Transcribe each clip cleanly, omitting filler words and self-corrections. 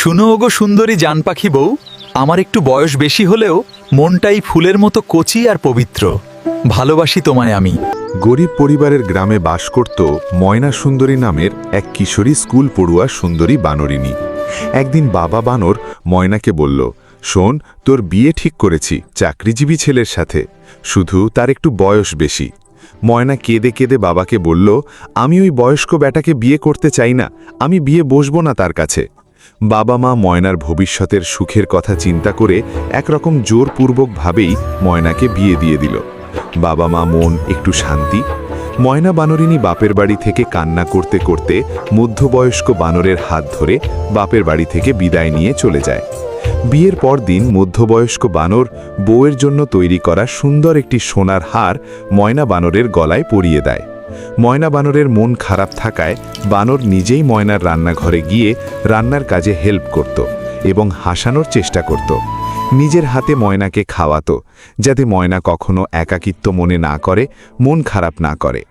শুনো ওগো সুন্দরী জান পাখি বউ, আমার একটু বয়স বেশি হলেও মনটাই ফুলের মতো কচি আর পবিত্র। ভালোবাসি তোমায় আমি। গরিব পরিবারের গ্রামে বাস করত ময়না সুন্দরী নামের এক কিশোরী স্কুল পড়ুয়া সুন্দরী বানরিনী। একদিন বাবা বানর ময়নাকে বলল, শোন, তোর বিয়ে ঠিক করেছি চাকরিজীবী ছেলের সাথে, শুধু তার একটু বয়স বেশি। ময়না কেঁদে কেঁদে বাবাকে বলল, আমি ওই বয়স্ক ব্যাটাকে বিয়ে করতে চাই না, আমি বিয়ে বসবো না তার কাছে। বাবা মা ময়নার ভবিষ্যতের সুখের কথা চিন্তা করে একরকম জোরপূর্বকভাবেই ময়নাকে বিয়ে দিয়ে দিল। বাবা মা মন একটু শান্তি। ময়না বানরিনী বাপের বাড়ি থেকে কান্না করতে করতে মধ্যবয়স্ক বানরের হাত ধরে বাপের বাড়ি থেকে বিদায় নিয়ে চলে যায়। বিয়ের পর দিন মধ্যবয়স্ক বানর বউয়ের জন্য তৈরি করা সুন্দর একটি সোনার হার ময়না বানরের গলায় পরিয়ে দেয়। ময়না বানরের মন খারাপ থাকায় বানর নিজেই ময়নার রান্নাঘরে গিয়ে রান্নার কাজে হেল্প করত এবং হাসানোর চেষ্টা করত। নিজের হাতে ময়নাকে খাওয়াতো, যাতে ময়না কখনো একাকিত্ব মনে না করে, মন খারাপ না করে।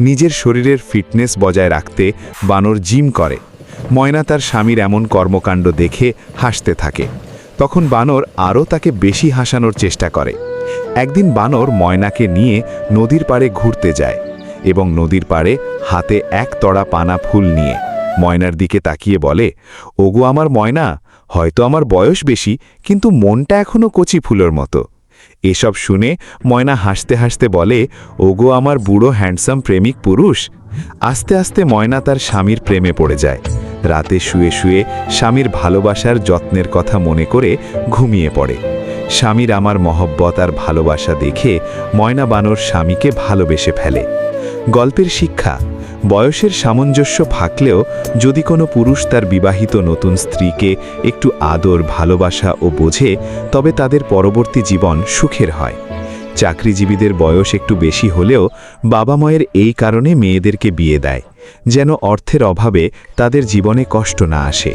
নিজের শরীরের ফিটনেস বজায় রাখতে বানর জিম করে। ময়না তার স্বামীর এমন কর্মকাণ্ড দেখে হাসতে থাকে। তখন বানর আরও তাকে বেশি হাসানোর চেষ্টা করে। একদিন বানর ময়নাকে নিয়ে নদীর পাড়ে ঘুরতে যায় এবং নদীর পাড়ে হাতে এক তড়া পানা ফুল নিয়ে ময়নার দিকে তাকিয়ে বলে, ওগো আমার ময়না, হয়তো আমার বয়স বেশি, কিন্তু মনটা এখনো কচি ফুলের মতো। এসব শুনে ময়না হাসতে হাসতে বলে, ওগো আমার বুড়ো হ্যান্ডসাম প্রেমিক পুরুষ। আস্তে আস্তে ময়না তার স্বামীর প্রেমে পড়ে যায়। রাতে শুয়ে শুয়ে স্বামীর ভালোবাসার যত্নের কথা মনে করে ঘুমিয়ে পড়ে। স্বামীর আমার মহব্বত আর ভালোবাসা দেখে ময়না বানর স্বামীকে ভালোবেসে ফেলে। গল্পের শিক্ষা: বয়সের সামঞ্জস্য থাকলেও যদি কোনো পুরুষ তার বিবাহিত নতুন স্ত্রীকে একটু আদর, ভালোবাসা ও বোঝে, তবে তাদের পরবর্তী জীবন সুখের হয়। চাকরিজীবীদের বয়স একটু বেশি হলেও বাবা মায়ের এই কারণে মেয়েদেরকে বিয়ে দেয়, যেন অর্থের অভাবে তাদের জীবনে কষ্ট না আসে।